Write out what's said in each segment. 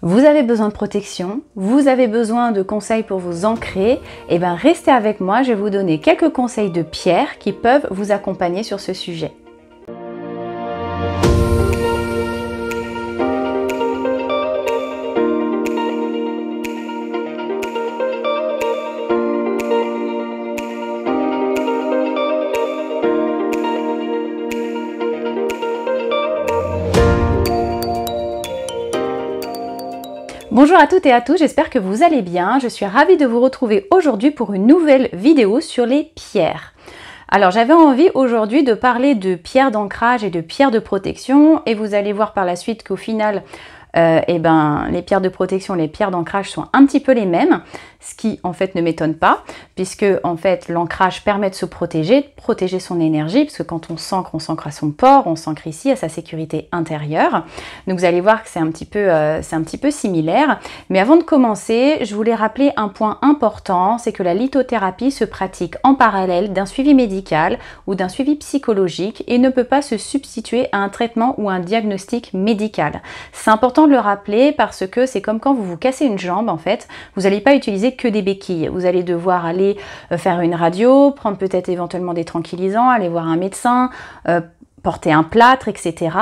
Vous avez besoin de protection, vous avez besoin de conseils pour vous ancrer, et bien restez avec moi, je vais vous donner quelques conseils de pierres qui peuvent vous accompagner sur ce sujet. Bonjour à toutes et à tous, j'espère que vous allez bien. Je suis ravie de vous retrouver aujourd'hui pour une nouvelle vidéo sur les pierres. Alors j'avais envie aujourd'hui de parler de pierres d'ancrage et de pierres de protection et vous allez voir par la suite qu'au final les pierres de protection, les pierres d'ancrage sont un petit peu les mêmes, ce qui en fait ne m'étonne pas, puisque en fait l'ancrage permet de se protéger, de protéger son énergie, parce que quand on s'ancre à son port, on s'ancre ici à sa sécurité intérieure. Donc vous allez voir que c'est un petit peu similaire. Mais avant de commencer, je voulais rappeler un point important, c'est que la lithothérapie se pratique en parallèle d'un suivi médical ou d'un suivi psychologique et ne peut pas se substituer à un traitement ou un diagnostic médical. C'est important de le rappeler parce que c'est comme quand vous vous cassez une jambe en fait, vous n'allez pas utiliser que des béquilles. Vous allez devoir aller faire une radio, prendre peut-être éventuellement des tranquillisants, aller voir un médecin, porter un plâtre, etc.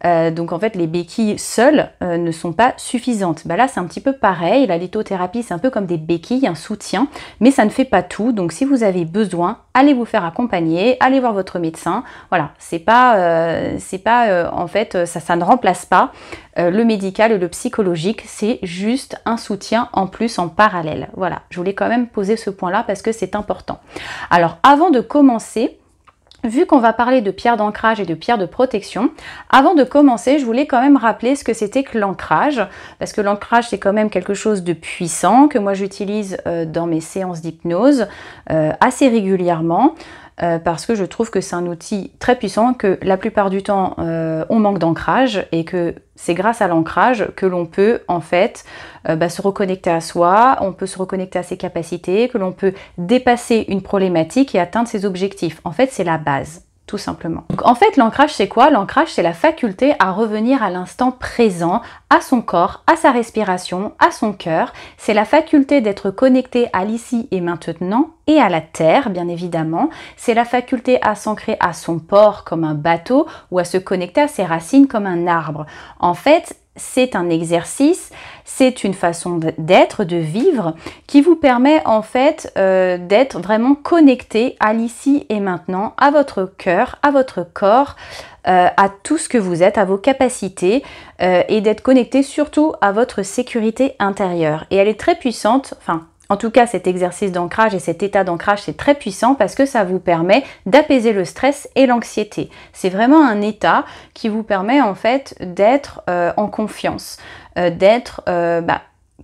Donc en fait les béquilles seules ne sont pas suffisantes. Là c'est un petit peu pareil, la lithothérapie c'est un peu comme des béquilles, un soutien, mais ça ne fait pas tout. Donc si vous avez besoin, allez vous faire accompagner, allez voir votre médecin. Voilà, en fait ça ne remplace pas le médical et le psychologique, c'est juste un soutien en plus en parallèle. Voilà, je voulais quand même poser ce point là parce que c'est important. Alors avant de commencer, vu qu'on va parler de pierres d'ancrage et de pierres de protection, avant de commencer, je voulais quand même rappeler ce que c'était que l'ancrage, parce que l'ancrage c'est quand même quelque chose de puissant que moi j'utilise dans mes séances d'hypnose assez régulièrement. Parce que je trouve que c'est un outil très puissant, que la plupart du temps on manque d'ancrage et que c'est grâce à l'ancrage que l'on peut en fait se reconnecter à soi, on peut se reconnecter à ses capacités, que l'on peut dépasser une problématique et atteindre ses objectifs. En fait, c'est la base. Tout simplement. Donc en fait l'ancrage c'est quoi? L'ancrage c'est la faculté à revenir à l'instant présent, à son corps, à sa respiration, à son cœur. C'est la faculté d'être connecté à l'ici et maintenant et à la terre bien évidemment. C'est la faculté à s'ancrer à son port comme un bateau ou à se connecter à ses racines comme un arbre. En fait, c'est un exercice, c'est une façon d'être, de vivre, qui vous permet en fait d'être vraiment connecté à l'ici et maintenant, à votre cœur, à votre corps, à tout ce que vous êtes, à vos capacités et d'être connecté surtout à votre sécurité intérieure. Et elle est très puissante, en tout cas, cet exercice d'ancrage et cet état d'ancrage, c'est très puissant parce que ça vous permet d'apaiser le stress et l'anxiété. C'est vraiment un état qui vous permet en fait d'être en confiance, d'être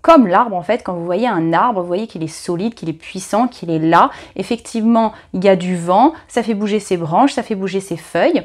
comme l'arbre en fait. Quand vous voyez un arbre, vous voyez qu'il est solide, qu'il est puissant, qu'il est là. Effectivement, il y a du vent, ça fait bouger ses branches, ça fait bouger ses feuilles.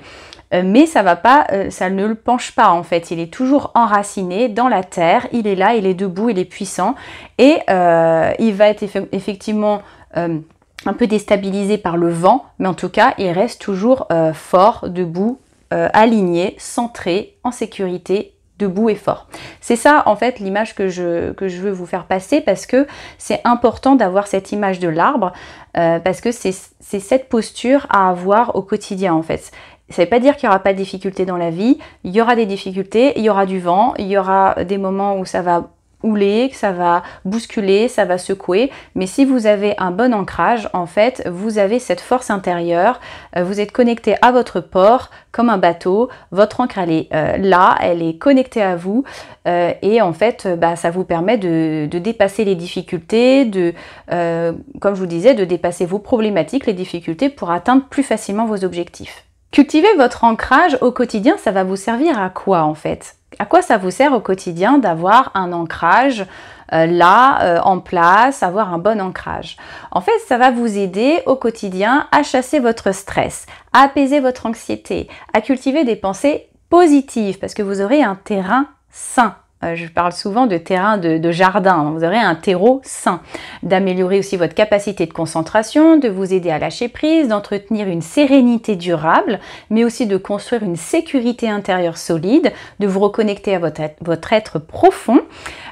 Mais ça va pas, ça ne le penche pas en fait, il est toujours enraciné dans la terre, il est là, il est debout, il est puissant et il va être effectivement un peu déstabilisé par le vent, mais en tout cas il reste toujours fort, debout, aligné, centré, en sécurité, debout et fort. C'est ça en fait l'image que je veux vous faire passer parce que c'est important d'avoir cette image de l'arbre parce que c'est cette posture à avoir au quotidien en fait. Ça ne veut pas dire qu'il n'y aura pas de difficultés dans la vie, il y aura des difficultés, il y aura du vent, il y aura des moments où ça va houler, que ça va bousculer, ça va secouer, mais si vous avez un bon ancrage, en fait, vous avez cette force intérieure, vous êtes connecté à votre port comme un bateau, votre ancre elle est là, elle est connectée à vous et en fait ça vous permet de dépasser les difficultés, comme je vous disais, de dépasser vos problématiques, les difficultés pour atteindre plus facilement vos objectifs. Cultiver votre ancrage au quotidien, ça va vous servir à quoi en fait? À quoi ça vous sert au quotidien d'avoir un ancrage en place, avoir un bon ancrage? En fait, ça va vous aider au quotidien à chasser votre stress, à apaiser votre anxiété, à cultiver des pensées positives parce que vous aurez un terrain sain Je parle souvent de terrain de jardin. Vous aurez un terreau sain. D'améliorer aussi votre capacité de concentration, de vous aider à lâcher prise, d'entretenir une sérénité durable, mais aussi de construire une sécurité intérieure solide, de vous reconnecter à votre être profond,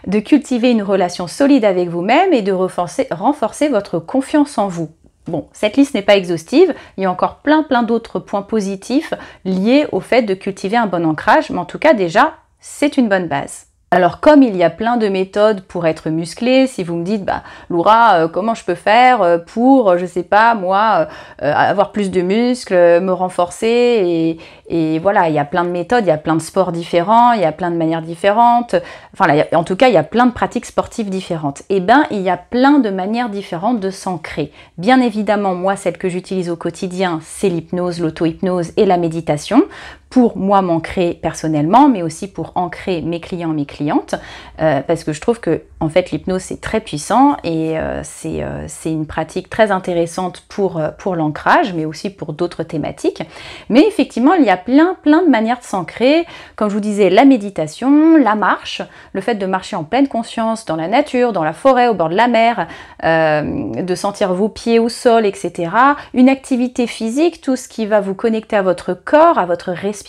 de cultiver une relation solide avec vous-même et de renforcer votre confiance en vous. Bon, cette liste n'est pas exhaustive, il y a encore plein d'autres points positifs liés au fait de cultiver un bon ancrage, mais en tout cas déjà, c'est une bonne base. Alors comme il y a plein de méthodes pour être musclé, si vous me dites Laura, comment je peux faire pour, je sais pas moi, avoir plus de muscles, me renforcer et voilà, il y a plein de méthodes, il y a plein de sports différents, il y a plein de manières différentes, enfin là, en tout cas il y a plein de pratiques sportives différentes. Et bien il y a plein de manières différentes de s'ancrer. Bien évidemment moi celle que j'utilise au quotidien c'est l'hypnose, l'auto-hypnose et la méditation. Pour moi m'ancrer personnellement, mais aussi pour ancrer mes clients, mes clientes, parce que je trouve que en fait l'hypnose c'est très puissant et c'est une pratique très intéressante pour l'ancrage, mais aussi pour d'autres thématiques. Mais effectivement, il y a plein de manières de s'ancrer. Comme je vous disais, la méditation, la marche, le fait de marcher en pleine conscience dans la nature, dans la forêt, au bord de la mer, de sentir vos pieds au sol, etc. Une activité physique, tout ce qui va vous connecter à votre corps, à votre respiration,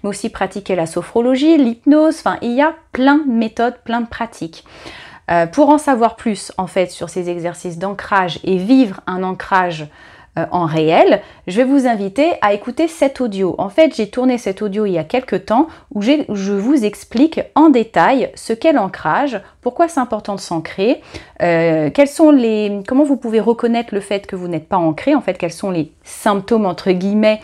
mais aussi pratiquer la sophrologie, l'hypnose, enfin il y a plein de méthodes, plein de pratiques. Pour en savoir plus en fait sur ces exercices d'ancrage et vivre un ancrage en réel, je vais vous inviter à écouter cet audio. En fait, j'ai tourné cet audio il y a quelques temps où je vous explique en détail ce qu'est l'ancrage, pourquoi c'est important de s'ancrer, comment vous pouvez reconnaître le fait que vous n'êtes pas ancré, en fait, quels sont les symptômes entre guillemets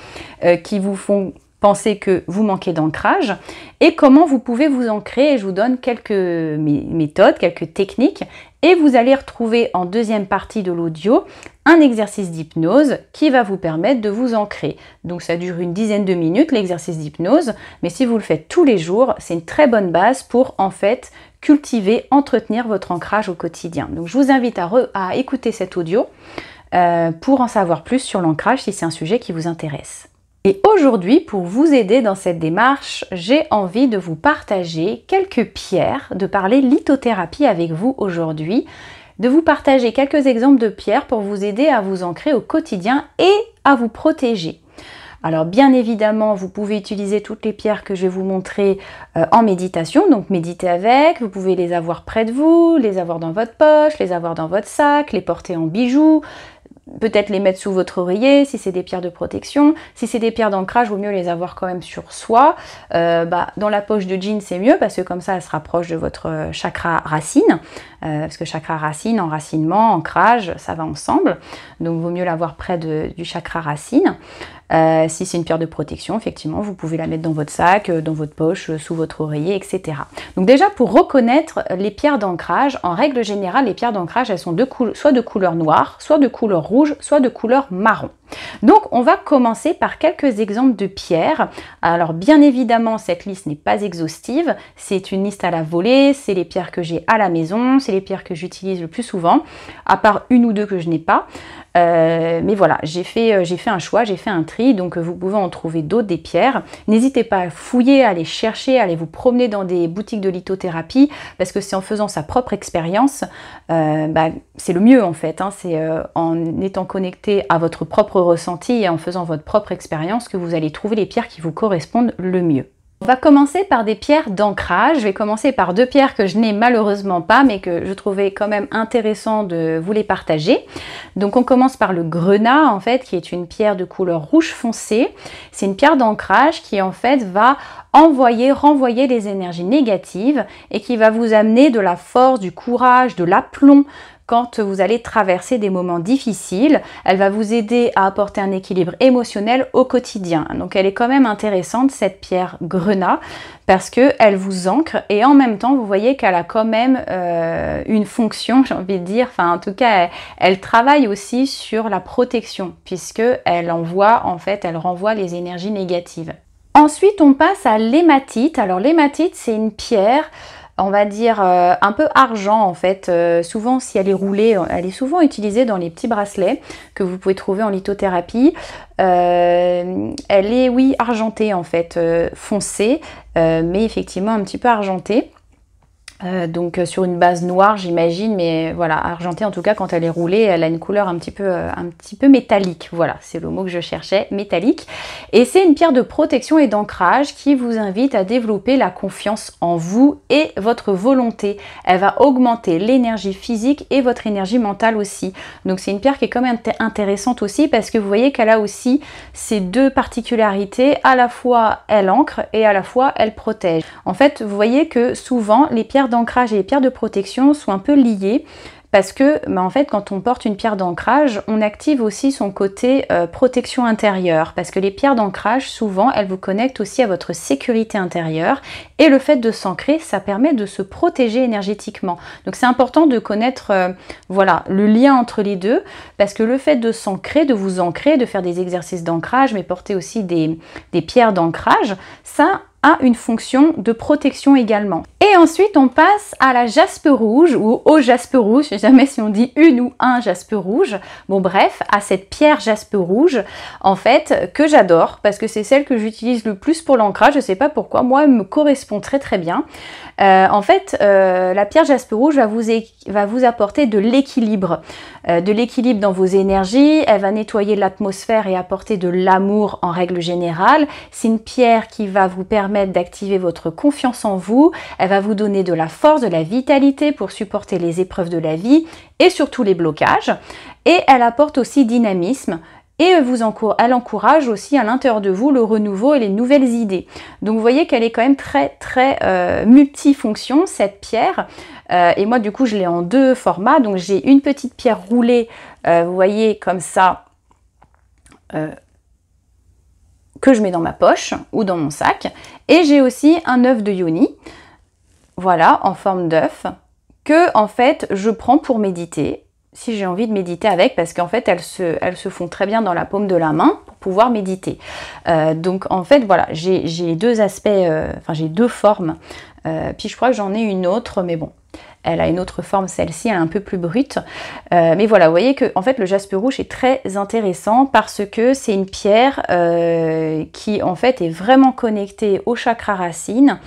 qui vous font penser que vous manquez d'ancrage et comment vous pouvez vous ancrer. Et je vous donne quelques méthodes, quelques techniques et vous allez retrouver en deuxième partie de l'audio un exercice d'hypnose qui va vous permettre de vous ancrer. Donc ça dure une dizaine de minutes l'exercice d'hypnose, mais si vous le faites tous les jours, c'est une très bonne base pour en fait cultiver, entretenir votre ancrage au quotidien. Donc je vous invite à écouter cet audio pour en savoir plus sur l'ancrage si c'est un sujet qui vous intéresse. Et aujourd'hui, pour vous aider dans cette démarche, j'ai envie de vous partager quelques pierres, de parler lithothérapie avec vous aujourd'hui, de vous partager quelques exemples de pierres pour vous aider à vous ancrer au quotidien et à vous protéger. Alors bien évidemment, vous pouvez utiliser toutes les pierres que je vais vous montrer en méditation, donc méditez avec, vous pouvez les avoir près de vous, les avoir dans votre poche, les avoir dans votre sac, les porter en bijoux, peut-être les mettre sous votre oreiller si c'est des pierres de protection. Si c'est des pierres d'ancrage, vaut mieux les avoir quand même sur soi. Dans la poche de jean, c'est mieux parce que comme ça, elle se rapproche de votre chakra racine. Parce que chakra racine, enracinement, ancrage, ça va ensemble. Donc, vaut mieux l'avoir près du chakra racine. Si c'est une pierre de protection, effectivement, vous pouvez la mettre dans votre sac, dans votre poche, sous votre oreiller, etc. Donc déjà, pour reconnaître les pierres d'ancrage, en règle générale, les pierres d'ancrage, elles sont soit de couleur noire, soit de couleur rouge, soit de couleur marron. Donc, on va commencer par quelques exemples de pierres. Alors, bien évidemment, cette liste n'est pas exhaustive. C'est une liste à la volée, c'est les pierres que j'ai à la maison, c'est les pierres que j'utilise le plus souvent, à part une ou deux que je n'ai pas. Mais voilà, j'ai fait un choix, j'ai fait un tri, donc vous pouvez en trouver d'autres des pierres. N'hésitez pas à fouiller, à aller chercher, à aller vous promener dans des boutiques de lithothérapie, parce que c'est en faisant sa propre expérience, c'est le mieux en fait, hein, c'est en étant connecté à votre propre ressenti et en faisant votre propre expérience que vous allez trouver les pierres qui vous correspondent le mieux. On va commencer par des pierres d'ancrage. Je vais commencer par deux pierres que je n'ai malheureusement pas, mais que je trouvais quand même intéressant de vous les partager. Donc on commence par le grenat, en fait, qui est une pierre de couleur rouge foncé. C'est une pierre d'ancrage qui, en fait, va renvoyer les énergies négatives et qui va vous amener de la force, du courage, de l'aplomb. Quand vous allez traverser des moments difficiles, elle va vous aider à apporter un équilibre émotionnel au quotidien. Donc elle est quand même intéressante cette pierre grenat parce qu'elle vous ancre et en même temps vous voyez qu'elle a quand même une fonction, j'ai envie de dire, enfin en tout cas elle travaille aussi sur la protection puisque elle renvoie les énergies négatives. Ensuite on passe à l'hématite. Alors l'hématite c'est une pierre, on va dire un peu argent en fait, souvent si elle est roulée, elle est souvent utilisée dans les petits bracelets que vous pouvez trouver en lithothérapie. Elle est oui argentée en fait, foncée, mais effectivement un petit peu argentée. Donc sur une base noire j'imagine, mais voilà, argentée en tout cas. Quand elle est roulée, elle a une couleur un petit peu métallique, voilà, c'est le mot que je cherchais, métallique. Et c'est une pierre de protection et d'ancrage qui vous invite à développer la confiance en vous et votre volonté. Elle va augmenter l'énergie physique et votre énergie mentale aussi. Donc c'est une pierre qui est quand même intéressante aussi, parce que vous voyez qu'elle a aussi ces deux particularités, à la fois elle ancre et à la fois elle protège. En fait, vous voyez que souvent les pierres d'ancrage et les pierres de protection sont un peu liées, parce que en fait quand on porte une pierre d'ancrage, on active aussi son côté protection intérieure, parce que les pierres d'ancrage souvent elles vous connectent aussi à votre sécurité intérieure, et le fait de s'ancrer, ça permet de se protéger énergétiquement. Donc c'est important de connaître voilà, le lien entre les deux, parce que le fait de s'ancrer, de vous ancrer, de faire des exercices d'ancrage, mais porter aussi des pierres d'ancrage, ça a une fonction de protection également. Et ensuite on passe à la jaspe rouge, ou au jaspe rouge, je sais jamais si on dit une ou un jaspe rouge, bon bref, à cette pierre jaspe rouge en fait que j'adore, parce que c'est celle que j'utilise le plus pour l'ancrage, je sais pas pourquoi, moi elle me correspond très bien. En fait la pierre jaspe rouge va vous apporter de l'équilibre dans vos énergies, elle va nettoyer l'atmosphère et apporter de l'amour en règle générale. C'est une pierre qui va vous permettre d'activer votre confiance en vous, elle va vous donner de la force, de la vitalité pour supporter les épreuves de la vie et surtout les blocages, et elle apporte aussi dynamisme. Et elle encourage aussi à l'intérieur de vous le renouveau et les nouvelles idées. Donc vous voyez qu'elle est quand même très multifonction cette pierre. Et moi du coup je l'ai en deux formats. Donc j'ai une petite pierre roulée, vous voyez comme ça, que je mets dans ma poche ou dans mon sac. Et j'ai aussi un œuf de yoni, voilà, en forme d'œuf, que en fait je prends pour méditer. Si j'ai envie de méditer avec, parce qu'en fait elles se font très bien dans la paume de la main pour pouvoir méditer. Donc en fait voilà, j'ai deux aspects, enfin j'ai deux formes, puis je crois que j'en ai une autre, mais bon, elle a une autre forme, celle-ci elle est un peu plus brute, mais voilà, vous voyez que en fait le jaspe rouge est très intéressant, parce que c'est une pierre qui en fait est vraiment connectée au chakra racine,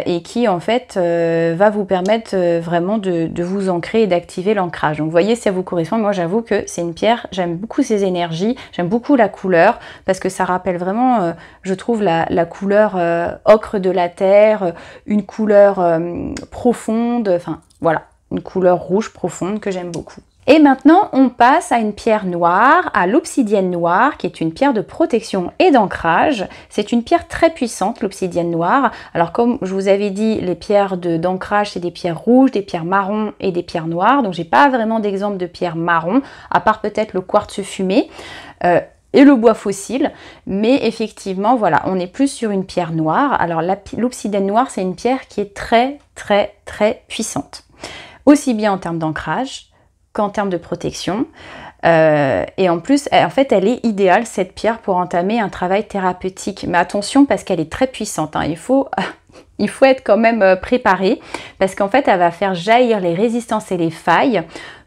et qui en fait va vous permettre vraiment de vous ancrer et d'activer l'ancrage. Donc vous voyez, si ça vous correspond, moi j'avoue que c'est une pierre, j'aime beaucoup ses énergies, j'aime beaucoup la couleur, parce que ça rappelle vraiment, je trouve, la couleur ocre de la terre, une couleur profonde, enfin voilà, une couleur rouge profonde que j'aime beaucoup. Et maintenant, on passe à une pierre noire, à l'obsidienne noire, qui est une pierre de protection et d'ancrage. C'est une pierre très puissante, l'obsidienne noire. Alors comme je vous avais dit, les pierres d'ancrage, c'est des pierres rouges, des pierres marron et des pierres noires. Donc j'ai pas vraiment d'exemple de pierre marron, à part peut-être le quartz fumé. Et le bois fossile, mais effectivement, voilà, on est plus sur une pierre noire. Alors l'obsidienne noire, c'est une pierre qui est très puissante, aussi bien en termes d'ancrage qu'en termes de protection. Et en plus, en fait, elle est idéale, cette pierre, pour entamer un travail thérapeutique. Mais attention, parce qu'elle est très puissante, hein. Il faut être quand même préparé, parce qu'en fait, elle va faire jaillir les résistances et les failles,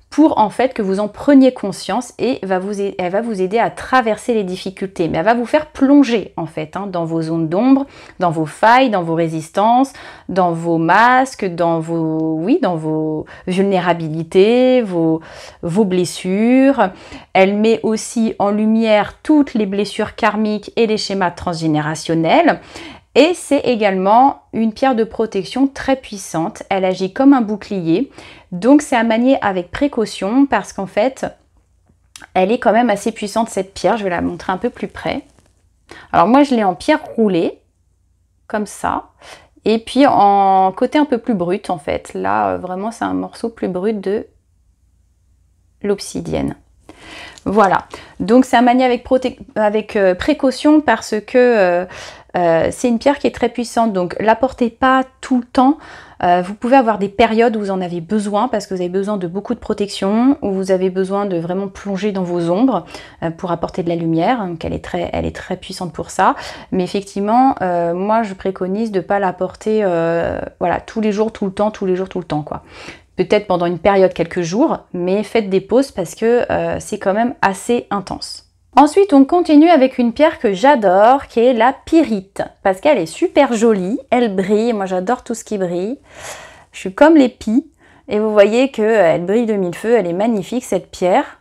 pour en fait que vous en preniez conscience, et elle va vous aider à traverser les difficultés, mais elle va vous faire plonger en fait dans vos zones d'ombre, dans vos failles, dans vos résistances, dans vos masques, dans vos vulnérabilités, vos blessures. Elle met aussi en lumière toutes les blessures karmiques et les schémas transgénérationnels. Et c'est également une pierre de protection très puissante. Elle agit comme un bouclier. Donc c'est à manier avec précaution, parce qu'en fait, elle est quand même assez puissante cette pierre. Je vais la montrer un peu plus près. Alors moi, je l'ai en pierre roulée, comme ça. Et puis en côté un peu plus brut en fait. Là, vraiment, c'est un morceau plus brut de l'obsidienne. Voilà, donc c'est à manier avec précaution, parce que c'est une pierre qui est très puissante, donc la portez pas tout le temps. Vous pouvez avoir des périodes où vous en avez besoin, parce que vous avez besoin de beaucoup de protection, où vous avez besoin de vraiment plonger dans vos ombres pour apporter de la lumière. Donc elle est très puissante pour ça. Mais effectivement, moi je préconise de ne pas la porter voilà, tous les jours, tout le temps quoi. Peut-être pendant une période, quelques jours, mais faites des pauses, parce que c'est quand même assez intense. Ensuite, on continue avec une pierre que j'adore, qui est la pyrite, parce qu'elle est super jolie, elle brille, moi j'adore tout ce qui brille. Je suis comme l'épi. Et vous voyez qu'elle brille de mille feux. Elle est magnifique, cette pierre.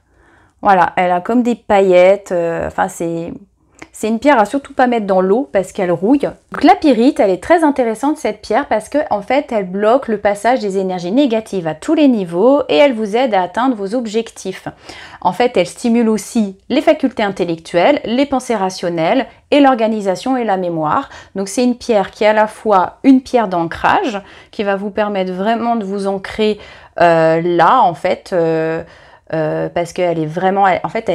Voilà, elle a comme des paillettes. Enfin, c'est une pierre à surtout pas mettre dans l'eau parce qu'elle rouille. Donc la pyrite, elle est très intéressante cette pierre parce que en fait, elle bloque le passage des énergies négatives à tous les niveaux et elle vous aide à atteindre vos objectifs. En fait, elle stimule aussi les facultés intellectuelles, les pensées rationnelles et l'organisation et la mémoire. Donc c'est une pierre qui est à la fois une pierre d'ancrage qui va vous permettre vraiment de vous ancrer là en fait parce qu'elle est vraiment, en fait,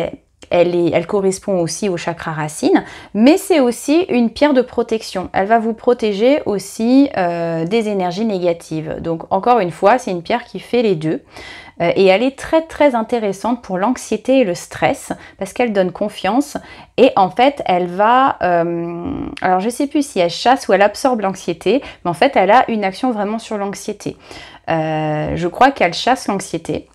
elle correspond aussi au chakra racine, mais c'est aussi une pierre de protection. Elle va vous protéger aussi des énergies négatives. Donc encore une fois, c'est une pierre qui fait les deux. Et elle est très très intéressante pour l'anxiété et le stress parce qu'elle donne confiance et en fait elle va, alors je sais plus si elle chasse ou elle absorbe l'anxiété, mais en fait elle a une action vraiment sur l'anxiété. Je crois qu'elle chasse l'anxiété.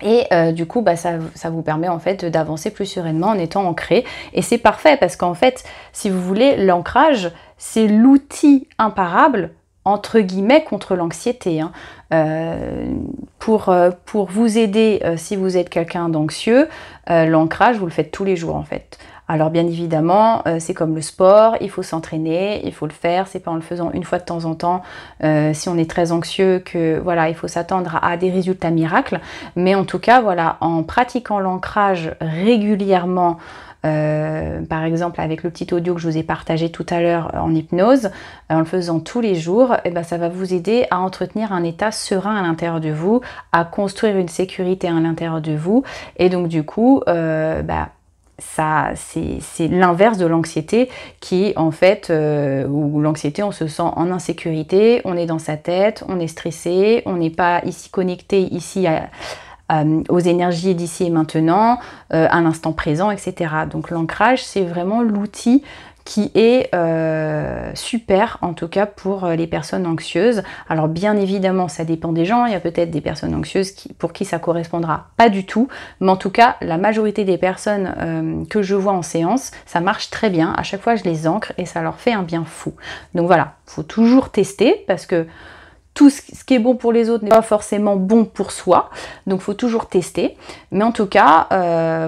Et du coup, bah, ça vous permet en fait d'avancer plus sereinement en étant ancré. Et c'est parfait parce qu'en fait, si vous voulez, l'ancrage, c'est l'outil imparable entre guillemets contre l'anxiété. Hein. Pour vous aider si vous êtes quelqu'un d'anxieux, l'ancrage, vous le faites tous les jours en fait. Alors bien évidemment, c'est comme le sport, il faut s'entraîner, il faut le faire, c'est pas en le faisant une fois de temps en temps, si on est très anxieux que voilà, il faut s'attendre à des résultats miracles, mais en tout cas voilà, en pratiquant l'ancrage régulièrement, par exemple avec le petit audio que je vous ai partagé tout à l'heure en hypnose, en le faisant tous les jours, et ben, ça va vous aider à entretenir un état serein à l'intérieur de vous, à construire une sécurité à l'intérieur de vous, et donc du coup, ça c'est l'inverse de l'anxiété qui en fait où l'anxiété on se sent en insécurité, on est dans sa tête, on est stressé, on n'est pas ici connecté ici aux énergies d'ici et maintenant, à l'instant présent, etc. Donc l'ancrage c'est vraiment l'outil qui est super en tout cas pour les personnes anxieuses. Alors bien évidemment ça dépend des gens, il y a peut-être des personnes anxieuses pour qui ça correspondra pas du tout, mais en tout cas la majorité des personnes que je vois en séance, ça marche très bien, à chaque fois je les ancre et ça leur fait un bien fou. Donc voilà, faut toujours tester parce que tout ce qui est bon pour les autres n'est pas forcément bon pour soi, donc faut toujours tester, mais en tout cas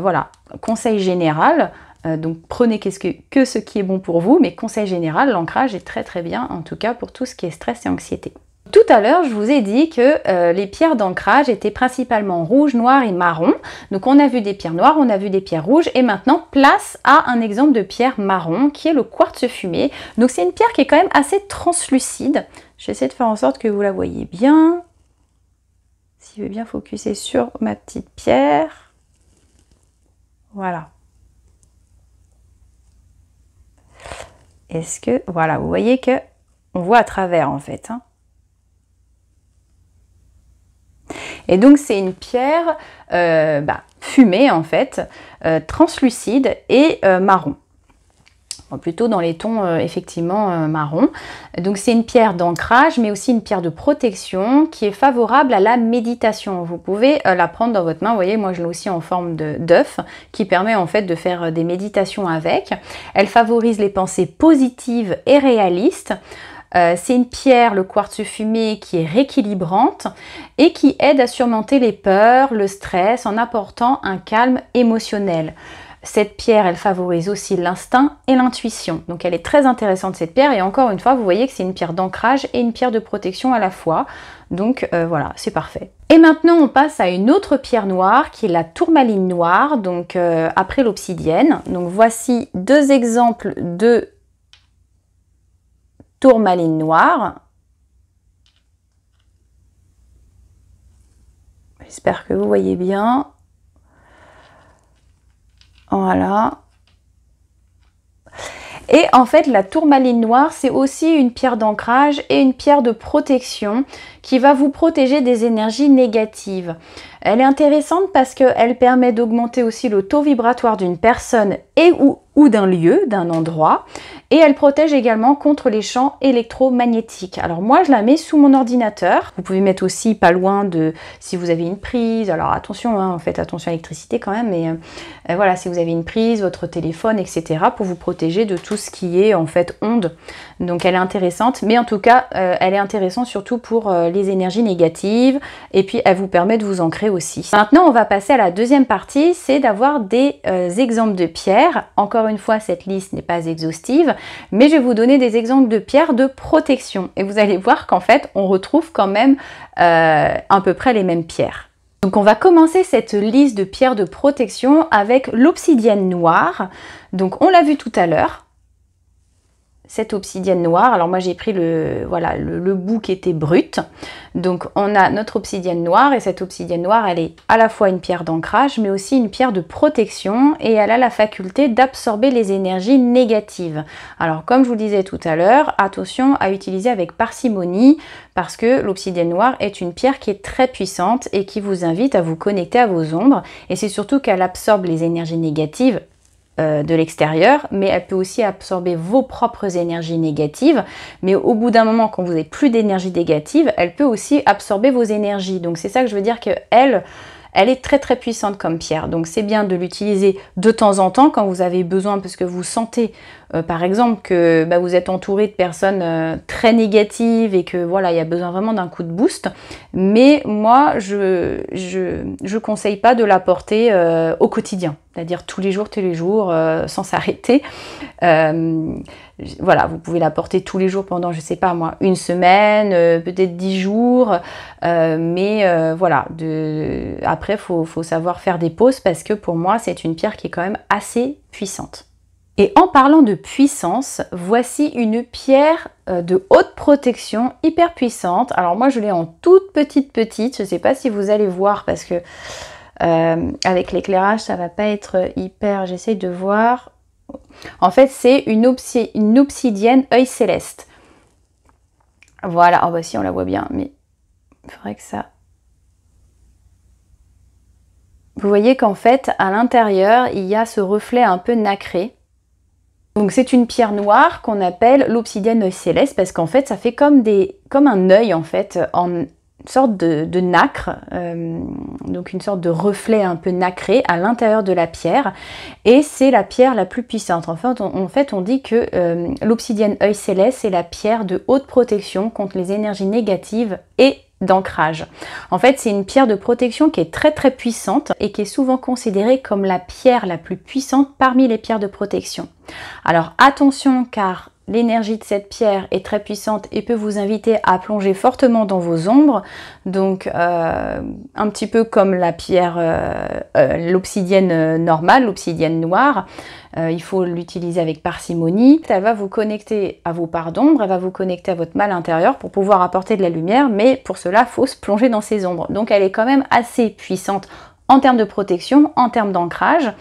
voilà, conseil général, donc prenez que ce qui est bon pour vous, mais conseil général, l'ancrage est très très bien, en tout cas pour tout ce qui est stress et anxiété. Tout à l'heure, je vous ai dit que les pierres d'ancrage étaient principalement rouge, noir et marron. Donc on a vu des pierres noires, on a vu des pierres rouges, et maintenant place à un exemple de pierre marron qui est le quartz fumé. Donc c'est une pierre qui est quand même assez translucide. J'essaie de faire en sorte que vous la voyez bien. Si je veux bien focuser sur ma petite pierre. Voilà. Est-ce que, voilà, vous voyez que on voit à travers en fait. Hein. Et donc c'est une pierre fumée en fait, translucide et marron. Plutôt dans les tons effectivement marron. Donc c'est une pierre d'ancrage mais aussi une pierre de protection qui est favorable à la méditation. Vous pouvez la prendre dans votre main, vous voyez moi je l'ai aussi en forme d'œuf qui permet en fait de faire des méditations avec. Elle favorise les pensées positives et réalistes. C'est une pierre, le quartz fumé, qui est rééquilibrante et qui aide à surmonter les peurs, le stress en apportant un calme émotionnel. Cette pierre, elle favorise aussi l'instinct et l'intuition. Donc elle est très intéressante cette pierre et encore une fois, vous voyez que c'est une pierre d'ancrage et une pierre de protection à la fois. Donc voilà, c'est parfait. Et maintenant, on passe à une autre pierre noire qui est la tourmaline noire, donc après l'obsidienne. Donc voici deux exemples de tourmaline noire. J'espère que vous voyez bien. Voilà. Et en fait, la tourmaline noire, c'est aussi une pierre d'ancrage et une pierre de protection qui va vous protéger des énergies négatives. Elle est intéressante parce qu'elle permet d'augmenter aussi le taux vibratoire d'une personne et ou d'un lieu, d'un endroit. Et elle protège également contre les champs électromagnétiques. Alors moi, je la mets sous mon ordinateur. Vous pouvez mettre aussi pas loin de, si vous avez une prise, alors attention, hein, faites attention à l'électricité quand même, mais voilà, si vous avez une prise, votre téléphone, etc. pour vous protéger de tout ce qui est en fait ondes Donc elle est intéressante, mais en tout cas, elle est intéressante surtout pour les énergies négatives, et puis elle vous permet de vous ancrer aussi. Maintenant, on va passer à la deuxième partie, c'est d'avoir des exemples de pierres. Encore une fois, cette liste n'est pas exhaustive, mais je vais vous donner des exemples de pierres de protection. Et vous allez voir qu'en fait, on retrouve quand même à peu près les mêmes pierres. Donc on va commencer cette liste de pierres de protection avec l'obsidienne noire. Donc on l'a vu tout à l'heure. Cette obsidienne noire, alors moi j'ai pris le bout qui était brut, donc on a notre obsidienne noire, et cette obsidienne noire elle est à la fois une pierre d'ancrage mais aussi une pierre de protection, et elle a la faculté d'absorber les énergies négatives. Alors comme je vous le disais tout à l'heure, attention à utiliser avec parcimonie, parce que l'obsidienne noire est une pierre qui est très puissante et qui vous invite à vous connecter à vos ombres, et c'est surtout qu'elle absorbe les énergies négatives de l'extérieur, mais elle peut aussi absorber vos propres énergies négatives, mais au bout d'un moment, quand vous n'avez plus d'énergie négative, elle peut aussi absorber vos énergies. Donc c'est ça que je veux dire, qu'elle est très très puissante comme pierre, donc c'est bien de l'utiliser de temps en temps quand vous avez besoin, parce que vous sentez par exemple que vous êtes entouré de personnes très négatives et que voilà, il y a besoin vraiment d'un coup de boost. Mais moi je conseille pas de l'apporter au quotidien, c'est-à-dire tous les jours sans s'arrêter. Voilà, vous pouvez l'apporter tous les jours pendant, je sais pas moi, une semaine, peut-être 10 jours, mais voilà, après faut savoir faire des pauses, parce que pour moi c'est une pierre qui est quand même assez puissante. Et en parlant de puissance, voici une pierre de haute protection hyper puissante. Alors moi je l'ai en toute petite, je ne sais pas si vous allez voir, parce que avec l'éclairage ça va pas être hyper, j'essaye de voir. En fait c'est une obsidienne œil céleste. Voilà, oh bah si on la voit bien, mais il faudrait que ça... Vous voyez qu'en fait à l'intérieur il y a ce reflet un peu nacré. Donc c'est une pierre noire qu'on appelle l'obsidienne œil céleste, parce qu'en fait ça fait comme un œil en fait, en sorte de nacre, donc une sorte de reflet un peu nacré à l'intérieur de la pierre, et c'est la pierre la plus puissante. En fait on dit que l'obsidienne œil céleste c'est la pierre de haute protection contre les énergies négatives et d'ancrage. En fait c'est une pierre de protection qui est très très puissante et qui est souvent considérée comme la pierre la plus puissante parmi les pierres de protection. Alors attention, car l'énergie de cette pierre est très puissante et peut vous inviter à plonger fortement dans vos ombres. Donc un petit peu comme la pierre, l'obsidienne normale, l'obsidienne noire. Il faut l'utiliser avec parcimonie. Elle va vous connecter à vos parts d'ombre, elle va vous connecter à votre mal intérieur pour pouvoir apporter de la lumière, mais pour cela, il faut se plonger dans ces ombres. Donc elle est quand même assez puissante en termes de protection, en termes d'ancrage.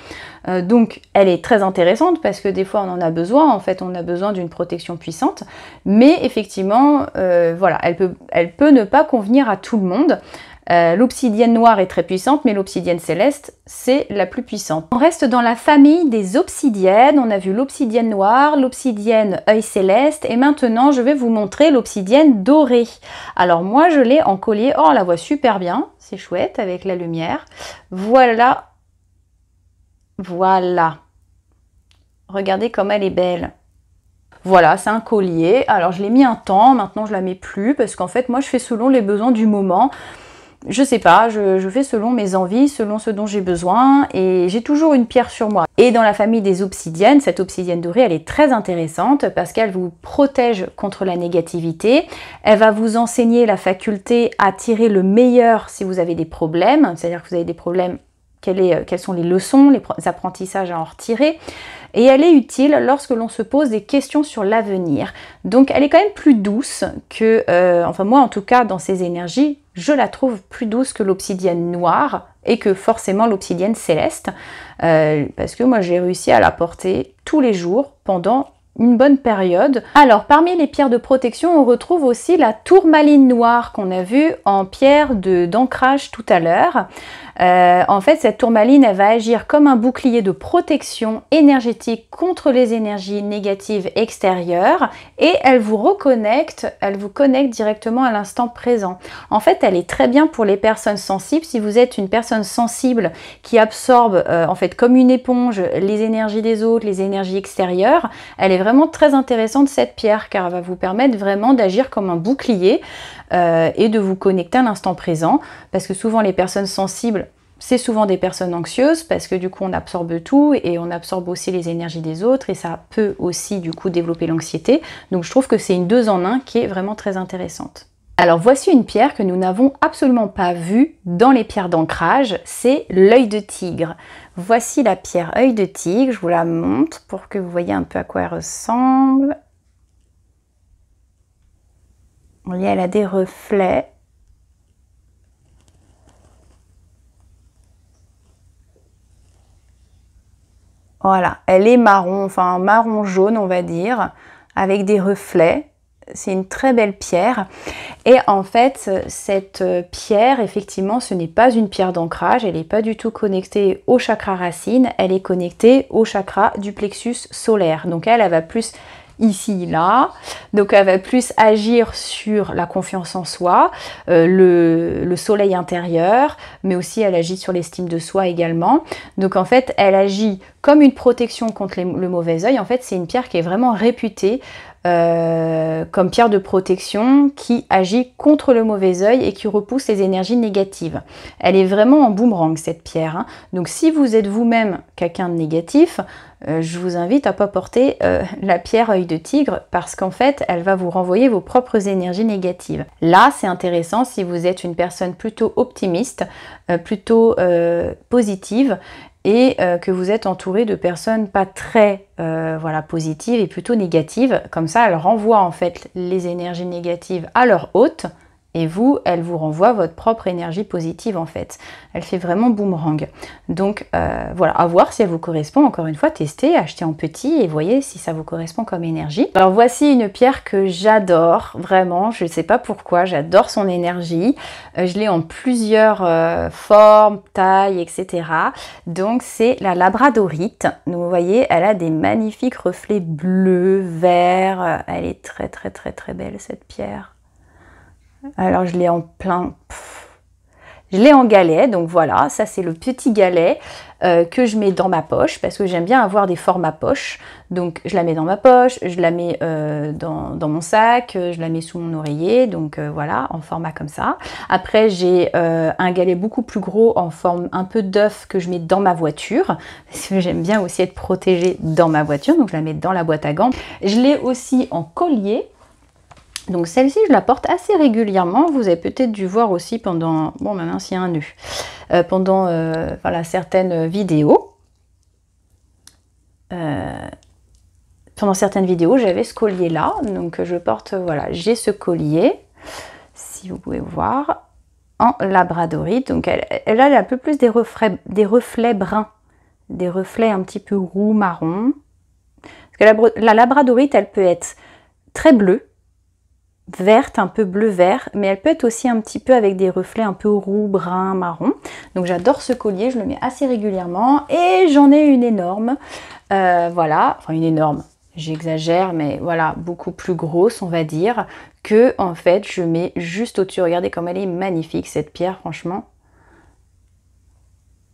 Donc elle est très intéressante, parce que des fois on en a besoin, en fait on a besoin d'une protection puissante, mais effectivement voilà, elle peut ne pas convenir à tout le monde. L'obsidienne noire est très puissante, mais l'obsidienne céleste c'est la plus puissante. On reste dans la famille des obsidiennes. On a vu l'obsidienne noire, l'obsidienne œil céleste, et maintenant je vais vous montrer l'obsidienne dorée. Alors moi je l'ai en collier, oh on la voit super bien, c'est chouette avec la lumière. Voilà, regardez comme elle est belle. Voilà, c'est un collier. Alors je l'ai mis un temps, maintenant je la mets plus, parce qu'en fait moi je fais selon les besoins du moment. Je sais pas, je fais selon mes envies, selon ce dont j'ai besoin, et j'ai toujours une pierre sur moi. Et dans la famille des obsidiennes, cette obsidienne dorée, elle est très intéressante parce qu'elle vous protège contre la négativité. Elle va vous enseigner la faculté à tirer le meilleur si vous avez des problèmes, c'est-à-dire que vous avez des problèmes, quelles sont les leçons, les apprentissages à en retirer. Et elle est utile lorsque l'on se pose des questions sur l'avenir. Donc elle est quand même plus douce que, enfin moi en tout cas dans ses énergies, je la trouve plus douce que l'obsidienne noire et que forcément l'obsidienne céleste, parce que moi j'ai réussi à la porter tous les jours pendant une bonne période. Alors parmi les pierres de protection, on retrouve aussi la tourmaline noire qu'on a vue en pierre d'ancrage tout à l'heure. En fait, cette tourmaline, elle va agir comme un bouclier de protection énergétique contre les énergies négatives extérieures, et elle vous connecte directement à l'instant présent. En fait, elle est très bien pour les personnes sensibles. Si vous êtes une personne sensible qui absorbe en fait comme une éponge les énergies des autres, les énergies extérieures, elle est vraiment très intéressante cette pierre car elle va vous permettre vraiment d'agir comme un bouclier et de vous connecter à l'instant présent parce que souvent les personnes sensibles, c'est souvent des personnes anxieuses parce que du coup on absorbe tout et on absorbe aussi les énergies des autres et ça peut aussi du coup développer l'anxiété. Donc je trouve que c'est une 2 en 1 qui est vraiment très intéressante. Alors voici une pierre que nous n'avons absolument pas vue dans les pierres d'ancrage, c'est l'œil de tigre. Voici la pierre œil de tigre, je vous la montre pour que vous voyez un peu à quoi elle ressemble. Vous voyez, elle a des reflets. Voilà, elle est marron, enfin marron jaune on va dire, avec des reflets. C'est une très belle pierre. Et en fait, cette pierre, effectivement, ce n'est pas une pierre d'ancrage, elle n'est pas du tout connectée au chakra racine, elle est connectée au chakra du plexus solaire. Donc elle va plus ici, là. Donc elle va plus agir sur la confiance en soi, le soleil intérieur, mais aussi elle agit sur l'estime de soi également. Donc en fait, elle agit comme une protection contre le mauvais œil. En fait, c'est une pierre qui est vraiment réputée comme pierre de protection qui agit contre le mauvais œil et qui repousse les énergies négatives. Elle est vraiment en boomerang cette pierre, hein. Donc si vous êtes vous-même quelqu'un de négatif, je vous invite à ne pas porter la pierre œil de tigre parce qu'en fait elle va vous renvoyer vos propres énergies négatives. Là c'est intéressant si vous êtes une personne plutôt optimiste, plutôt positive, et que vous êtes entouré de personnes pas très voilà, positives et plutôt négatives. Comme ça, elles renvoient en fait les énergies négatives à leur hôte et vous, elle vous renvoie votre propre énergie positive en fait. Elle fait vraiment boomerang. Donc voilà, à voir si elle vous correspond. Encore une fois, testez, achetez en petit et voyez si ça vous correspond comme énergie. Alors voici une pierre que j'adore, vraiment, je ne sais pas pourquoi, j'adore son énergie. Je l'ai en plusieurs formes, tailles, etc. Donc c'est la labradorite. Donc vous voyez, elle a des magnifiques reflets bleus, verts. Elle est très très très très belle cette pierre. Alors je l'ai en plein, je l'ai en galet, donc voilà, ça c'est le petit galet que je mets dans ma poche parce que j'aime bien avoir des formats poche. Donc je la mets dans ma poche, je la mets dans mon sac, je la mets sous mon oreiller, donc voilà, en format comme ça. Après j'ai un galet beaucoup plus gros en forme un peu d'œuf que je mets dans ma voiture parce que j'aime bien aussi être protégée dans ma voiture, donc je la mets dans la boîte à gants. Je l'ai aussi en collier. Donc celle-ci, je la porte assez régulièrement. Vous avez peut-être dû voir aussi pendant... Bon, maintenant, s'il y a un nœud. Pendant voilà, certaines vidéos. Pendant certaines vidéos, j'avais ce collier-là. Donc je porte... Voilà, j'ai ce collier. Si vous pouvez voir. En labradorite. Donc elle a un peu plus des reflets bruns. Des reflets un petit peu roux, marron. Parce que la labradorite, elle peut être très bleue. Verte, un peu bleu-vert, mais elle peut être aussi un petit peu avec des reflets un peu roux, brun, marron. Donc j'adore ce collier, je le mets assez régulièrement et j'en ai une énorme, voilà, enfin une énorme, j'exagère, mais voilà, beaucoup plus grosse on va dire, que en fait je mets juste au-dessus. Regardez comme elle est magnifique cette pierre, franchement.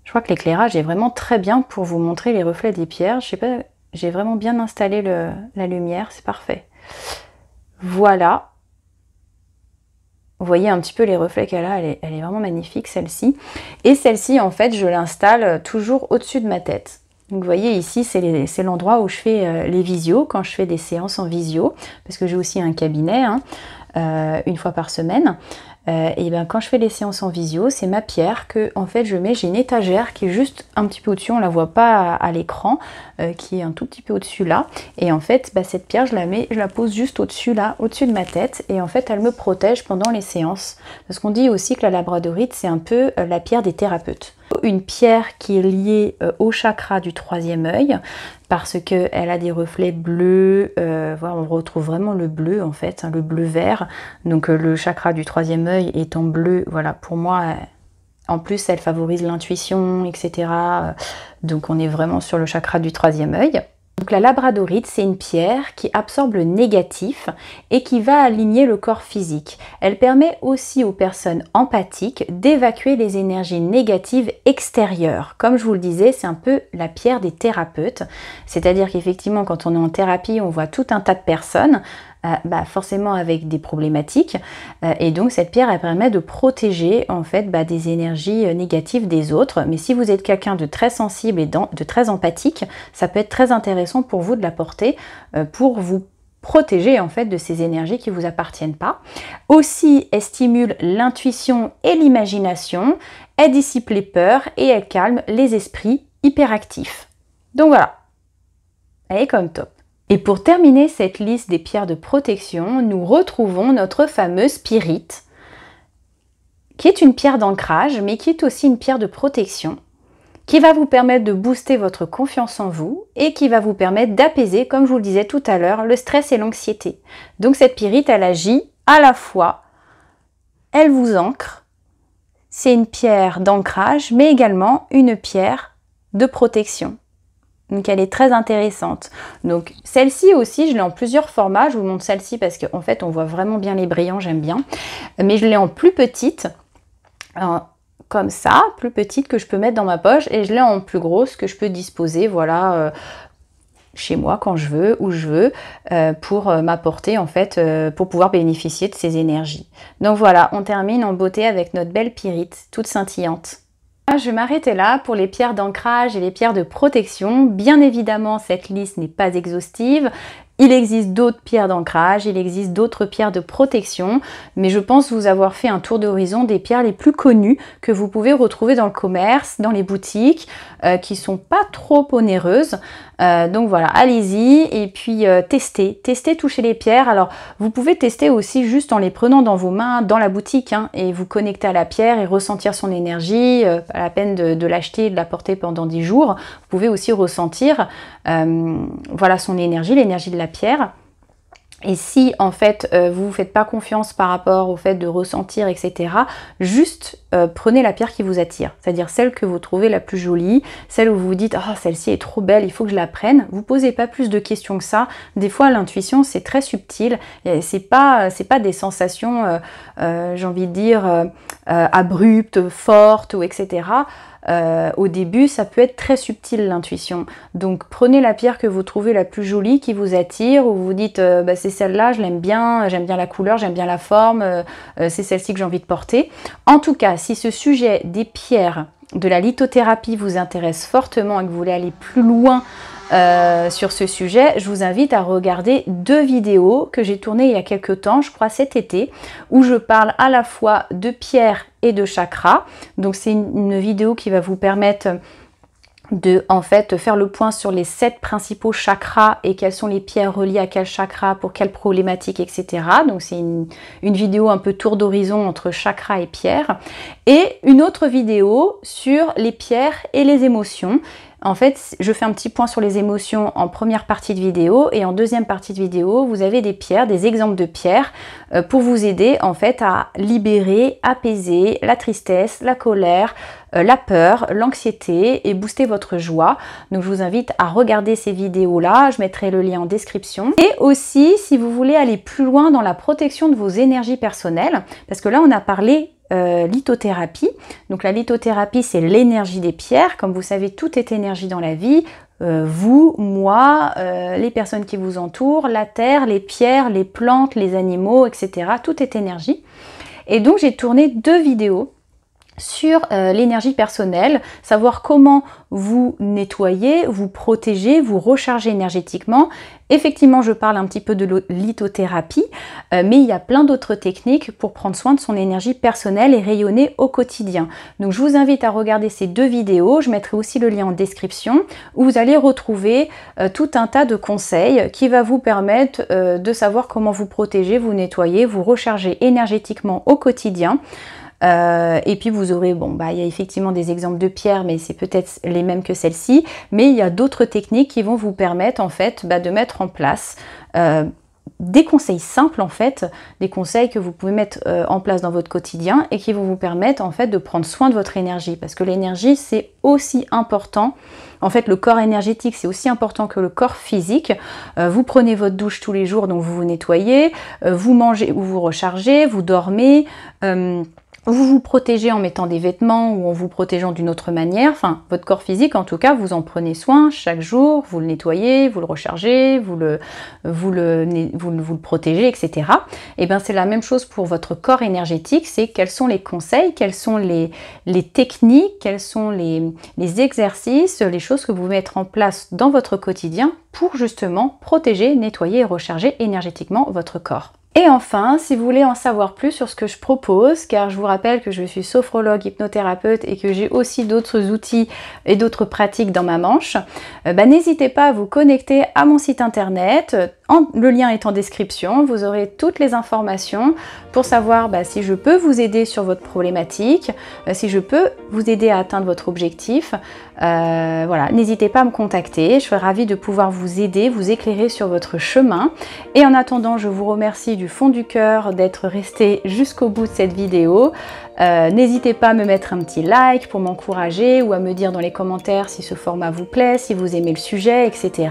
Je crois que l'éclairage est vraiment très bien pour vous montrer les reflets des pierres. Je sais pas, j'ai vraiment bien installé la lumière, c'est parfait. Voilà. Vous voyez un petit peu les reflets qu'elle a, elle est vraiment magnifique celle-ci. Et celle-ci, en fait, je l'installe toujours au-dessus de ma tête. Donc vous voyez ici, c'est l'endroit où je fais les visios, quand je fais des séances en visio, parce que j'ai aussi un cabinet, hein, une fois par semaine. Et ben quand je fais les séances en visio, c'est ma pierre que en fait je mets, j'ai une étagère qui est juste un petit peu au-dessus, on la voit pas à l'écran, qui est un tout petit peu au-dessus là. Et en fait, bah, cette pierre, je la pose juste au-dessus là, au-dessus de ma tête. Et en fait, elle me protège pendant les séances. Parce qu'on dit aussi que la labradorite, c'est un peu la pierre des thérapeutes. Une pierre qui est liée au chakra du troisième œil, parce qu'elle a des reflets bleus, voilà, on retrouve vraiment le bleu en fait, hein, le bleu vert. Donc le chakra du troisième œil est en bleu, voilà, pour moi, en plus elle favorise l'intuition, etc. Donc on est vraiment sur le chakra du troisième œil. Donc la labradorite, c'est une pierre qui absorbe le négatif et qui va aligner le corps physique. Elle permet aussi aux personnes empathiques d'évacuer les énergies négatives extérieures. Comme je vous le disais, c'est un peu la pierre des thérapeutes. C'est-à-dire qu'effectivement, quand on est en thérapie, on voit tout un tas de personnes, forcément avec des problématiques. Et donc cette pierre, elle permet de protéger en fait des énergies négatives des autres. Mais si vous êtes quelqu'un de très sensible et de très empathique, ça peut être très intéressant pour vous de la porter pour vous protéger en fait de ces énergies qui ne vous appartiennent pas. Aussi, elle stimule l'intuition et l'imagination, elle dissipe les peurs et elle calme les esprits hyperactifs. Donc voilà, elle est comme top. Et pour terminer cette liste des pierres de protection, nous retrouvons notre fameuse pyrite, qui est une pierre d'ancrage, mais qui est aussi une pierre de protection, qui va vous permettre de booster votre confiance en vous et qui va vous permettre d'apaiser, comme je vous le disais tout à l'heure, le stress et l'anxiété. Donc cette pyrite, elle agit à la fois, elle vous ancre, c'est une pierre d'ancrage, mais également une pierre de protection. Donc elle est très intéressante. Donc celle-ci aussi, je l'ai en plusieurs formats. Je vous montre celle-ci parce qu'en fait, on voit vraiment bien les brillants, j'aime bien. Mais je l'ai en plus petite, comme ça, plus petite que je peux mettre dans ma poche. Et je l'ai en plus grosse que je peux disposer, voilà, chez moi quand je veux, où je veux, pour m'apporter en fait, pour pouvoir bénéficier de ces énergies. Donc voilà, on termine en beauté avec notre belle pyrite, toute scintillante. Je vais m'arrêter là pour les pierres d'ancrage et les pierres de protection. Bien évidemment, cette liste n'est pas exhaustive. Il existe d'autres pierres d'ancrage, il existe d'autres pierres de protection, mais je pense vous avoir fait un tour d'horizon des pierres les plus connues que vous pouvez retrouver dans le commerce, dans les boutiques, qui sont pas trop onéreuses. Donc voilà, allez-y et puis testez, touchez les pierres. Alors vous pouvez tester aussi juste en les prenant dans vos mains dans la boutique et vous connecter à la pierre et ressentir son énergie. Pas la peine de l'acheter et de la porter pendant 10 jours. Vous pouvez aussi ressentir voilà son énergie, l'énergie de la pierre. Et si en fait vous ne vous faites pas confiance par rapport au fait de ressentir, etc., juste prenez la pierre qui vous attire, c'est-à-dire celle que vous trouvez la plus jolie, celle où vous vous dites « Oh, celle-ci est trop belle, il faut que je la prenne ». Vous ne posez pas plus de questions que ça. Des fois, l'intuition, c'est très subtil. C'est pas des sensations, j'ai envie de dire, abruptes, fortes, ou etc. Au début, ça peut être très subtil l'intuition. Donc prenez la pierre que vous trouvez la plus jolie, qui vous attire, ou vous vous dites c'est celle-là, je l'aime bien, j'aime bien la couleur, j'aime bien la forme, c'est celle-ci que j'ai envie de porter. En tout cas, si ce sujet des pierres, de la lithothérapie vous intéresse fortement et que vous voulez aller plus loin sur ce sujet, je vous invite à regarder 2 vidéos que j'ai tournées il y a quelques temps, je crois cet été, où je parle à la fois de pierres et de chakras. Donc c'est une vidéo qui va vous permettre de en fait faire le point sur les 7 principaux chakras et quelles sont les pierres reliées à quel chakra, pour quelles problématiques, etc. Donc c'est une vidéo un peu tour d'horizon entre chakras et pierres. Et une autre vidéo sur les pierres et les émotions. En fait, je fais un petit point sur les émotions en première partie de vidéo, et en deuxième partie de vidéo, vous avez des pierres, des exemples de pierres pour vous aider en fait à libérer, apaiser la tristesse, la colère, la peur, l'anxiété et booster votre joie. Donc je vous invite à regarder ces vidéos-là, je mettrai le lien en description. Et aussi, si vous voulez aller plus loin dans la protection de vos énergies personnelles, parce que là on a parlé lithothérapie. Donc la lithothérapie, c'est l'énergie des pierres. Comme vous savez, tout est énergie dans la vie. Vous, moi, les personnes qui vous entourent, la terre, les pierres, les plantes, les animaux, etc. Tout est énergie. Et donc j'ai tourné 2 vidéos sur l'énergie personnelle, savoir comment vous nettoyer, vous protéger, vous recharger énergétiquement. Effectivement, je parle un petit peu de lithothérapie, mais il y a plein d'autres techniques pour prendre soin de son énergie personnelle et rayonner au quotidien. Donc je vous invite à regarder ces 2 vidéos, je mettrai aussi le lien en description, où vous allez retrouver tout un tas de conseils qui va vous permettre de savoir comment vous protéger, vous nettoyer, vous recharger énergétiquement au quotidien. Et puis vous aurez, il y a effectivement des exemples de pierres, mais c'est peut-être les mêmes que celle-ci, mais il y a d'autres techniques qui vont vous permettre en fait de mettre en place des conseils simples en fait, des conseils que vous pouvez mettre en place dans votre quotidien et qui vont vous permettre en fait de prendre soin de votre énergie, parce que l'énergie c'est aussi important. En fait, le corps énergétique, c'est aussi important que le corps physique. Vous prenez votre douche tous les jours, donc vous vous nettoyez, vous mangez ou vous rechargez, vous dormez, vous vous protégez en mettant des vêtements ou en vous protégeant d'une autre manière. Enfin, votre corps physique, en tout cas, vous en prenez soin chaque jour, vous le nettoyez, vous le rechargez, vous le protégez, etc. Et bien, c'est la même chose pour votre corps énergétique. C'est quels sont les conseils, quelles sont les techniques, quels sont les exercices, les choses que vous mettez en place dans votre quotidien pour justement protéger, nettoyer et recharger énergétiquement votre corps. Et enfin, si vous voulez en savoir plus sur ce que je propose, car je vous rappelle que je suis sophrologue, hypnothérapeute et que j'ai aussi d'autres outils et d'autres pratiques dans ma manche, n'hésitez pas à vous connecter à mon site internet. Le lien est en description, vous aurez toutes les informations pour savoir si je peux vous aider sur votre problématique, si je peux vous aider à atteindre votre objectif. Voilà, n'hésitez pas à me contacter, je serai ravie de pouvoir vous aider, vous éclairer sur votre chemin. Et en attendant, je vous remercie du fond du cœur d'être resté jusqu'au bout de cette vidéo. N'hésitez pas à me mettre un petit like pour m'encourager ou à me dire dans les commentaires si ce format vous plaît, si vous aimez le sujet, etc.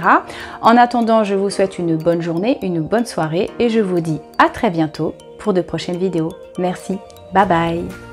En attendant, je vous souhaite une bonne journée, une bonne soirée et je vous dis à très bientôt pour de prochaines vidéos. Merci, bye bye.